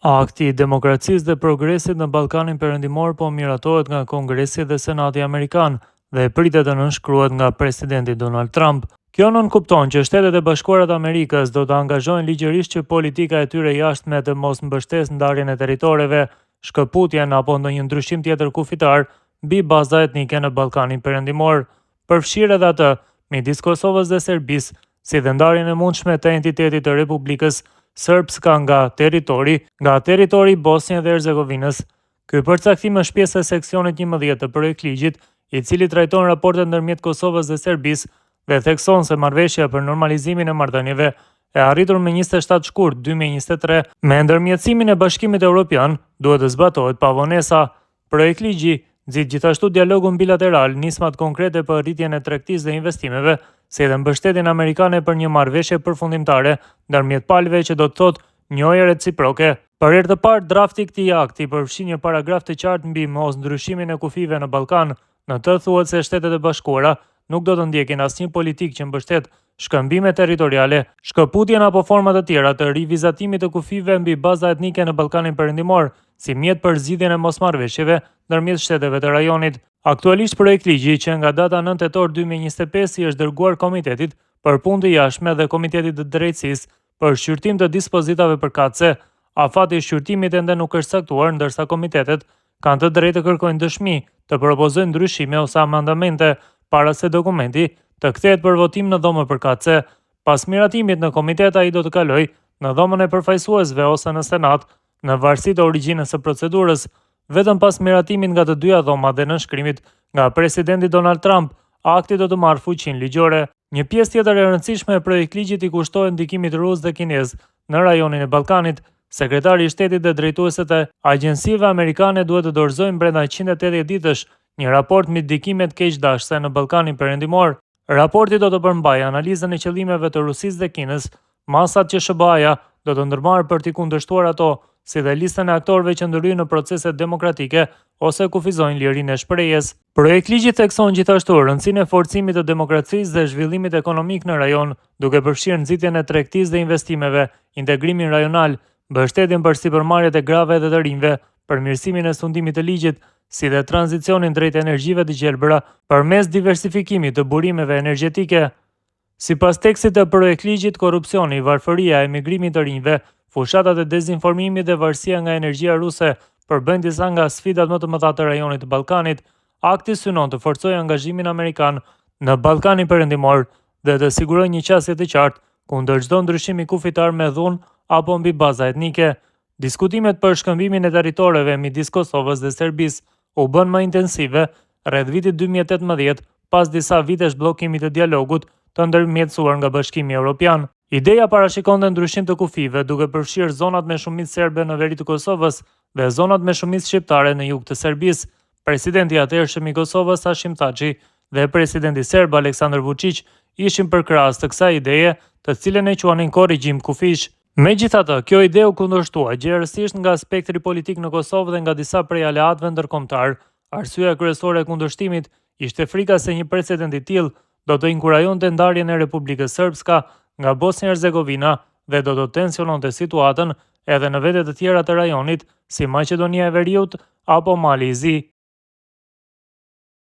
Akti i Demokracisë dhe Progresit në Ballkanin Perëndimor po miratohet nga Kongresi dhe Senati Amerikan dhe pritet të nënshkruhet nga presidenti Donald Trump. Kjo nënkupton që Shtetet e Bashkuara të Amerikës do të angazhojnë ligjërisht që politika e tyre jashtme të mos mbështesë ndarjen e territoreve, shkëputjen apo ndonjë ndryshim tjetër kufitar mbi baza etnike në Ballkanin Perëndimor, përfshirë edhe atë midis Kosovës dhe Serbisë, si dhe ndarjen e mundshme të entitetit të Republikës Srpska nga territori Bosnjë dhe Hercegovinës. Ky përcaktim është pjesë e seksionit 11 të projektligjit, i cili trajton raportet ndërmjet Kosovës dhe Serbisë dhe thekson se marrëveshja për normalizimin e marrëdhënieve e arritur me 27 shkurt 2023 me ndërmjetësimin e Bashkimit Evropian duhet të zbatohet pa vonesa. Projektligji nxit gjithashtu dialogun bilateral, nismat konkrete për rritjen e tregtisë dhe investimeve, si edhe mbështetjen amerikane për një marrëveshje përfundimtare ndërmjet palëve që do të thotë njojë reciproke. Për herë të parë, drafti i këtij akti përfshin një paragraf të qartë mbi mosndryshimin e kufive në Ballkan. Në të thuhet se Shtetet e Bashkuara nuk do të ndjekin asnjë politikë që mbështet shkëmbime territoriale, shkëputjen apo forma të tjera të rivizatimit të kufive mbi baza etnike në Ballkanin Perëndimor, si mjet për zgjidhjen e mosmarrëveshjeve ndërmjet shteteve të rajonit. Aktualisht projektligji që nga data 9 tetor 2025 i është dërguar Komitetit për Punë të Jashtme dhe Komitetit të Drejtësisë për shqyrtim të dispozitave përkatëse. Afati i shqyrtimit ende nuk është saktuar, ndërsa komitetet kanë të drejtë të kërkojnë dëshmi, të propozojnë ndryshime ose amandamente para se dokumenti të kthehet për votim në dhomën përkatëse. Pas miratimit në komitet, ai do të kalojë në dhomën e përfaqësuesve ose në Senat, në varësi të origjinës së procedurës. Vetëm pas miratimit nga të dyja dhomat dhe nënshkrimit nga presidenti Donald Trump, akti do të marrë fuqinë ligjore. Një pjesë tjetër e rëndësishme e projektligjit i kushtohet ndikimit rus dhe kinez në rajonin e Ballkanit. Sekretari i Shtetit dhe drejtuesit e agjencive amerikane duhet të dorëzojnë brenda 180 ditësh një raport mbi ndikimet keqdashëse në Ballkanin Perëndimor. Raporti do të përmbajë analizën e qëllimeve të Rusisë dhe Kinës, masat që SBA-ja do të ndërmarrë për t'i kundërshtuar ato, si dhe listën e aktorëve që ndryjnë në procese demokratike ose kufizojnë lirinë e shprehjes. Projektligji thekson gjithashtu rëndësinë e forcimit të demokracisë dhe zhvillimit ekonomik në rajon, duke përfshirë nxitjen e tregtisë dhe investimeve, integrimin rajonal, mbështetjen për sipërmarrjet e grave dhe të rinjve, përmirësimin e sundimit të ligjit, si dhe tranzicionin drejt energjive të gjelbra përmes diversifikimit të burimeve energjetike. Sipas tekstit të projektligjit, korrupsioni, varfëria, emigrimi të rinjve, fushatat e dezinformimit dhe varësia nga energjia ruse përbëjnë disa nga sfidat më të mëdha të rajonit të Ballkanit. Akti synon të forcojë angazhimin amerikan në Ballkanin Perëndimor dhe të sigurojë një qasje të qartë kundër çdo ndryshimi kufitar me dhunë apo mbi baza etnike. Diskutimet për shkëmbimin e territoreve midis Kosovës dhe Serbisë u bën më intensive rreth vitit 2018 pas disa vitesh bllokimit të dialogut të ndërmjetësuar nga Bashkimi Evropian. Ideja parashikonte ndryshim të kufive, duke përfshirë zonat me shumicë serbe në veri të Kosovës dhe zonat me shumicë shqiptare në jug të Serbisë. Presidenti i atëhershëm i Kosovës Hashim Thaçi dhe presidenti serb Aleksandar Vučić ishin përkrahas të kësaj ideje, të cilën e quanin korrigjim kufish. Megjithatë, kjo ide u kundërshtua gjerësisht nga spektri politik në Kosovë dhe nga disa prej aleatëve ndërkombëtar. Arsyeja kryesore e kundërshtimit ishte frika se një precedent i tillë do të inkurajonte ndarjen e Republikës Srpska nga Bosnja-Hercegovina dhe do të tensiononte situatën edhe në vende të tjera të rajonit, si Maqedonia e Veriut apo Mali i Zi.